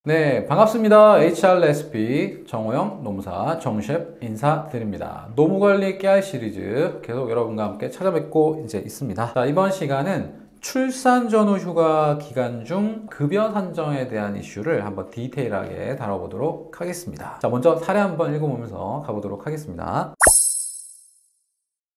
네, 반갑습니다. HRSP 정호영 노무사 정셰프 인사드립니다. 노무관리 깨알 시리즈 계속 여러분과 함께 찾아뵙고 이제 있습니다. 자, 이번 시간은 출산 전후 휴가 기간 중 급여 산정에 대한 이슈를 한번 디테일하게 다뤄보도록 하겠습니다. 자, 먼저 사례 한번 읽어보면서 가보도록 하겠습니다.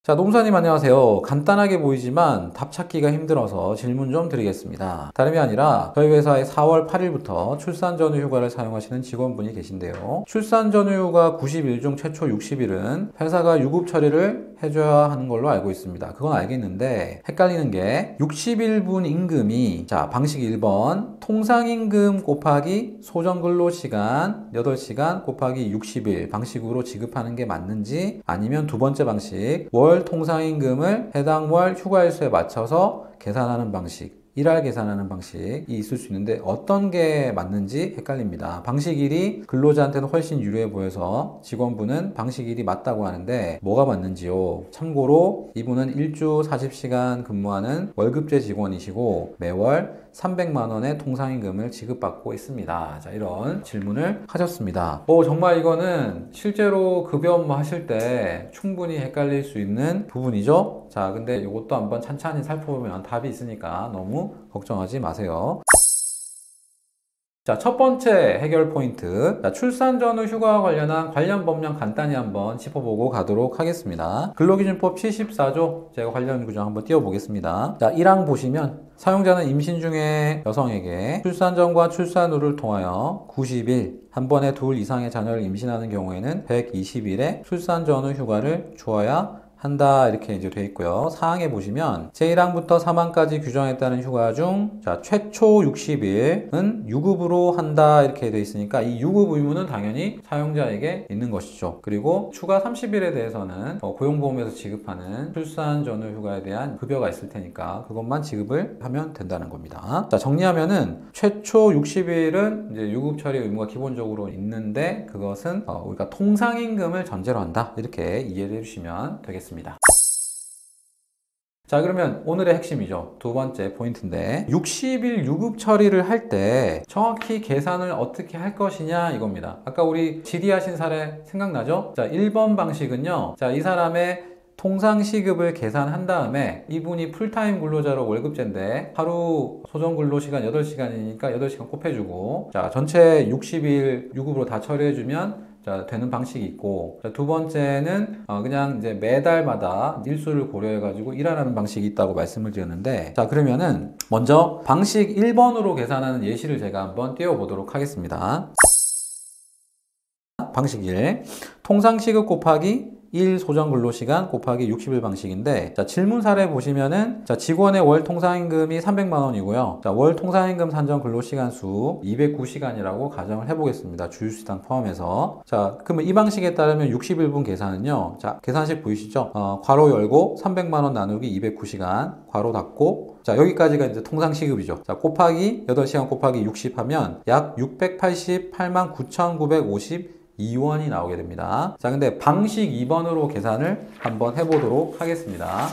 자, 노무사님 안녕하세요. 간단하게 보이지만 답 찾기가 힘들어서 질문 좀 드리겠습니다. 다름이 아니라 저희 회사에 4월 8일부터 출산 전후 휴가를 사용하시는 직원분이 계신데요. 출산 전후 휴가 90일 중 최초 60일은 회사가 유급 처리를 해줘야 하는 걸로 알고 있습니다. 그건 알겠는데 헷갈리는 게 60일분 임금이 자, 방식 1번 통상임금 곱하기 소정근로시간 8시간 곱하기 60일 방식으로 지급하는 게 맞는지, 아니면 두 번째 방식 월 통상임금을 해당 월 휴가일수에 맞춰서 계산하는 방식, 일할 계산하는 방식이 있을 수 있는데 어떤 게 맞는지 헷갈립니다. 방식 1이 근로자한테는 훨씬 유리해 보여서 직원분은 방식 1이 맞다고 하는데 뭐가 맞는지요? 참고로 이분은 일주 40시간 근무하는 월급제 직원이시고 매월 300만 원의 통상임금을 지급받고 있습니다. 자, 이런 질문을 하셨습니다. 정말 이거는 실제로 급여 업무 하실 때 충분히 헷갈릴 수 있는 부분이죠. 자, 근데 이것도 한번 찬찬히 살펴보면 답이 있으니까 너무 걱정하지 마세요. 자, 첫 번째 해결 포인트. 자, 출산 전후 휴가와 관련한 관련 법령 간단히 한번 짚어보고 가도록 하겠습니다. 근로기준법 74조 제가 관련 규정 한번 띄워보겠습니다. 자, 1항 보시면 사용자는 임신 중에 여성에게 출산 전과 출산 후를 통하여 90일, 한 번에 둘 이상의 자녀를 임신하는 경우에는 120일의 출산 전후 휴가를 주어야 한다, 이렇게 이제 되어 있고요. 사항에 보시면 제1항부터 3항까지 규정에 따른 휴가 중 자, 최초 60일은 유급으로 한다, 이렇게 되어 있으니까 이 유급 의무는 당연히 사용자에게 있는 것이죠. 그리고 추가 30일에 대해서는 고용보험에서 지급하는 출산 전후 휴가에 대한 급여가 있을 테니까 그것만 지급을 하면 된다는 겁니다. 자, 정리하면은 최초 60일은 이제 유급 처리 의무가 기본적으로 있는데 그것은 우리가 통상임금을 전제로 한다, 이렇게 이해를 해주시면 되겠습니다. 자, 그러면 오늘의 핵심이죠. 두 번째 포인트인데 60일 유급 처리를 할 때 정확히 계산을 어떻게 할 것이냐, 이겁니다. 아까 우리 질의하신 사례 생각나죠? 자, 1번 방식은요. 자, 이 사람의 통상시급을 계산한 다음에 이분이 풀타임 근로자로 월급제인데 하루 소정근로시간 8시간이니까 8시간 곱해주고, 자, 전체 60일 유급으로 다 처리해주면 자, 되는 방식이 있고, 자, 두 번째는 그냥 이제 매달마다 일수를 고려해가지고 일하는 방식이 있다고 말씀을 드렸는데, 자, 그러면은 먼저 방식 1번으로 계산하는 예시를 제가 한번 띄워보도록 하겠습니다. 방식 1, 통상시급 곱하기 1 소정근로시간 곱하기 60일 방식인데, 자, 질문 사례 보시면은 자, 직원의 월 통상임금이 300만 원이고요. 자, 월 통상임금 산정 근로시간 수 209시간이라고 가정을 해보겠습니다. 주휴수당 포함해서. 자, 그러면 이 방식에 따르면 60일분 계산은요. 자, 계산식 보이시죠? 괄호 열고 300만 원 나누기 209시간 괄호 닫고, 자, 여기까지가 이제 통상시급이죠. 자, 곱하기 8시간 곱하기 60 하면 약 688만 9,952원이 나오게 됩니다. 자, 근데 방식 2번으로 계산을 한번 해보도록 하겠습니다.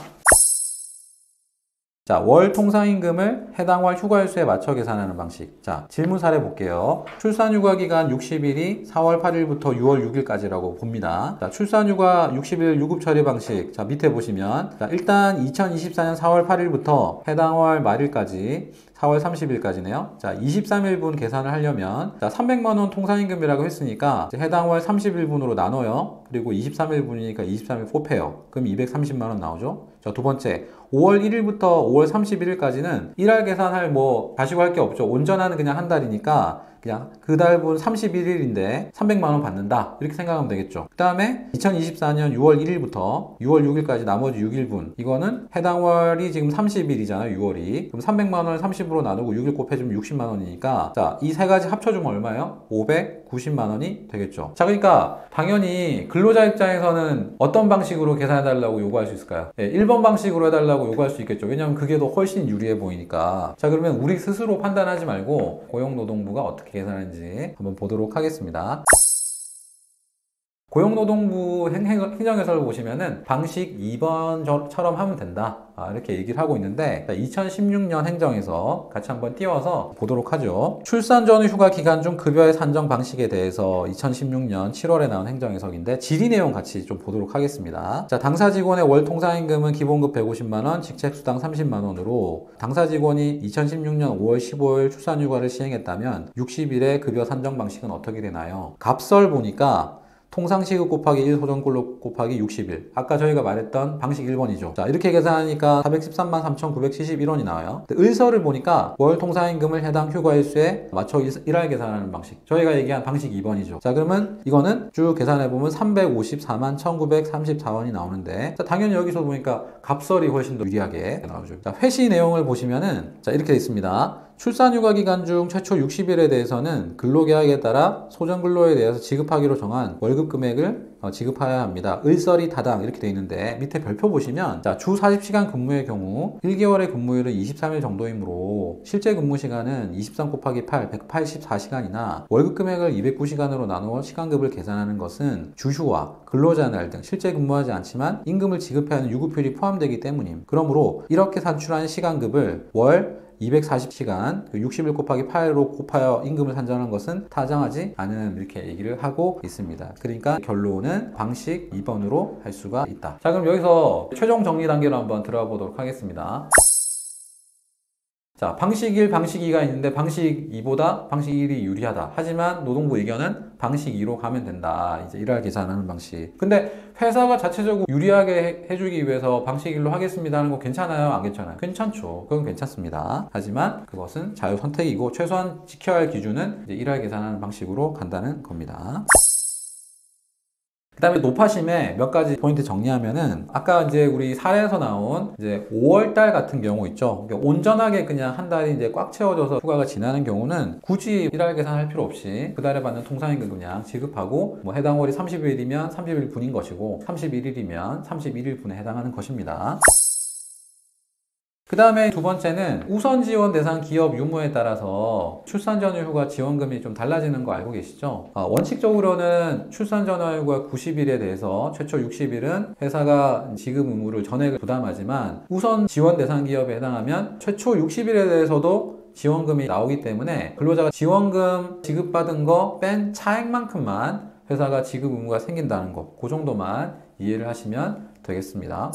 자, 월 통상임금을 해당 월 휴가일수에 맞춰 계산하는 방식. 자, 질문 사례 볼게요. 출산휴가 기간 60일이 4월 8일부터 6월 6일까지라고 봅니다. 자, 출산휴가 60일 유급 처리 방식. 자, 밑에 보시면 자, 일단 2024년 4월 8일부터 해당 월 말일까지 4월 30일까지네요. 자, 23일분 계산을 하려면 자, 300만 원 통상임금이라고 했으니까 해당 월 30일분으로 나눠요. 그리고 23일분이니까 23일 곱해요. 그럼 230만 원 나오죠. 자, 두 번째 5월 1일부터 5월 31일까지는 일할 계산할 가시고 할 게 없죠. 온전한 그냥 한 달이니까 그냥 그 달분 31일인데 300만 원 받는다, 이렇게 생각하면 되겠죠. 그 다음에 2024년 6월 1일부터 6월 6일까지 나머지 6일분, 이거는 해당 월이 지금 30일이잖아요. 6월이. 그럼 300만 원을 30으로 나누고 6일 곱해주면 60만 원이니까 자, 이 세 가지 합쳐주면 얼마예요? 590만 원이 되겠죠. 자, 그러니까 당연히 근로자 입장에서는 어떤 방식으로 계산해달라고 요구할 수 있을까요? 1번 방식으로 해달라고 요구할 수 있겠죠. 왜냐하면 그게 더 훨씬 유리해 보이니까. 자, 그러면 우리 스스로 판단하지 말고 고용노동부가 어떻게 계산하는지 한번 보도록 하겠습니다. 고용노동부 행정해설을 보시면은 방식 2번처럼 하면 된다. 이렇게 얘기를 하고 있는데 2016년 행정에서 같이 한번 띄워서 보도록 하죠. 출산 전후 휴가 기간 중 급여의 산정 방식에 대해서 2016년 7월에 나온 행정해석인데 질의 내용 같이 좀 보도록 하겠습니다. 자, 당사 직원의 월 통상임금은 기본급 150만 원, 직책수당 30만 원으로 당사 직원이 2016년 5월 15일 출산 휴가를 시행했다면 60일의 급여 산정 방식은 어떻게 되나요? 값설 보니까 통상시급 곱하기 1 소정근로 곱하기 60일. 아까 저희가 말했던 방식 1번이죠. 자, 이렇게 계산하니까 413만 3,971원이 나와요. 을서를 보니까 월 통상임금을 해당 휴가일수에 맞춰 일할 계산하는 방식. 저희가 얘기한 방식 2번이죠. 자, 그러면 이거는 쭉 계산해보면 354만 1,934원이 나오는데, 자, 당연히 여기서 보니까 값설이 훨씬 더 유리하게 나오죠. 자, 회시 내용을 보시면은, 자, 이렇게 돼 있습니다. 출산휴가 기간 중 최초 60일에 대해서는 근로계약에 따라 소정근로에 대해서 지급하기로 정한 월급 금액을 지급해야 합니다. 을설이 타당 이렇게 되어 있는데 밑에 별표 보시면 자, 주 40시간 근무의 경우 1개월의 근무일은 23일 정도이므로 실제 근무 시간은 23 곱하기 8, 184시간이나 월급 금액을 209시간으로 나누어 시간급을 계산하는 것은 주휴와 근로자 날 등 실제 근무하지 않지만 임금을 지급해야 하는 유급휴일이 포함되기 때문임. 그러므로 이렇게 산출한 시간급을 월 240시간 60일 곱하기 8로 곱하여 임금을 산정하는 것은 타당하지 않은 이렇게 얘기를 하고 있습니다. 그러니까 결론은 방식 2번으로 할 수가 있다. 자, 그럼 여기서 최종 정리 단계로 한번 들어가 보도록 하겠습니다. 자, 방식 1, 방식 2가 있는데 방식 2보다 방식 1이 유리하다. 하지만 노동부 의견은 방식 2로 가면 된다. 이제 일할 계산하는 방식. 근데 회사가 자체적으로 유리하게 해주기 위해서 방식 1로 하겠습니다 하는 거 괜찮아요? 안 괜찮아요? 괜찮죠. 그건 괜찮습니다. 하지만 그것은 자유 선택이고 최소한 지켜야 할 기준은 이제 일할 계산하는 방식으로 간다는 겁니다. 그 다음에 노파심에 몇 가지 포인트 정리하면은 아까 이제 우리 사례에서 나온 이제 5월달 같은 경우 있죠. 그러니까 온전하게 그냥 한 달이 이제 꽉 채워져서 휴가가 지나는 경우는 굳이 일할 계산할 필요 없이 그 달에 받는 통상임금 그냥 지급하고 뭐 해당 월이 30일이면 30일분인 것이고 31일이면 31일분에 해당하는 것입니다. 그 다음에 두 번째는 우선 지원 대상 기업 유무에 따라서 출산 전후 휴가 지원금이 좀 달라지는 거 알고 계시죠? 원칙적으로는 출산 전후 휴가 90일에 대해서 최초 60일은 회사가 지급 의무를 전액을 부담하지만 우선 지원 대상 기업에 해당하면 최초 60일에 대해서도 지원금이 나오기 때문에 근로자가 지원금 지급받은 거 뺀 차액만큼만 회사가 지급 의무가 생긴다는 거, 그 정도만 이해를 하시면 되겠습니다.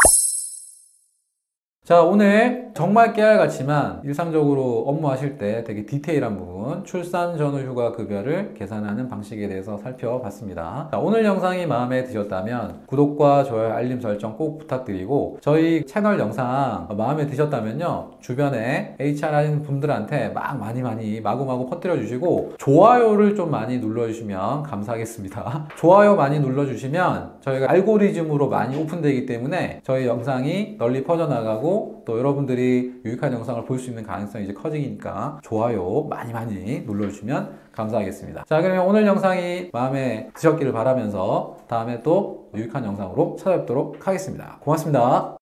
자, 오늘 정말 깨알같지만 일상적으로 업무하실 때 되게 디테일한 부분 출산 전후 휴가 급여를 계산하는 방식에 대해서 살펴봤습니다. 자, 오늘 영상이 마음에 드셨다면 구독과 좋아요, 알림 설정 꼭 부탁드리고 저희 채널 영상 마음에 드셨다면요 주변에 HR 하시는 분들한테 많이 마구마구 퍼뜨려 주시고 좋아요를 좀 많이 눌러주시면 감사하겠습니다. 좋아요 많이 눌러주시면 저희가 알고리즘으로 많이 오픈되기 때문에 저희 영상이 널리 퍼져나가고 또 여러분들이 유익한 영상을 볼 수 있는 가능성이 이제 커지니까 좋아요 많이 눌러주시면 감사하겠습니다. 자, 그러면 오늘 영상이 마음에 드셨기를 바라면서 다음에 또 유익한 영상으로 찾아뵙도록 하겠습니다. 고맙습니다.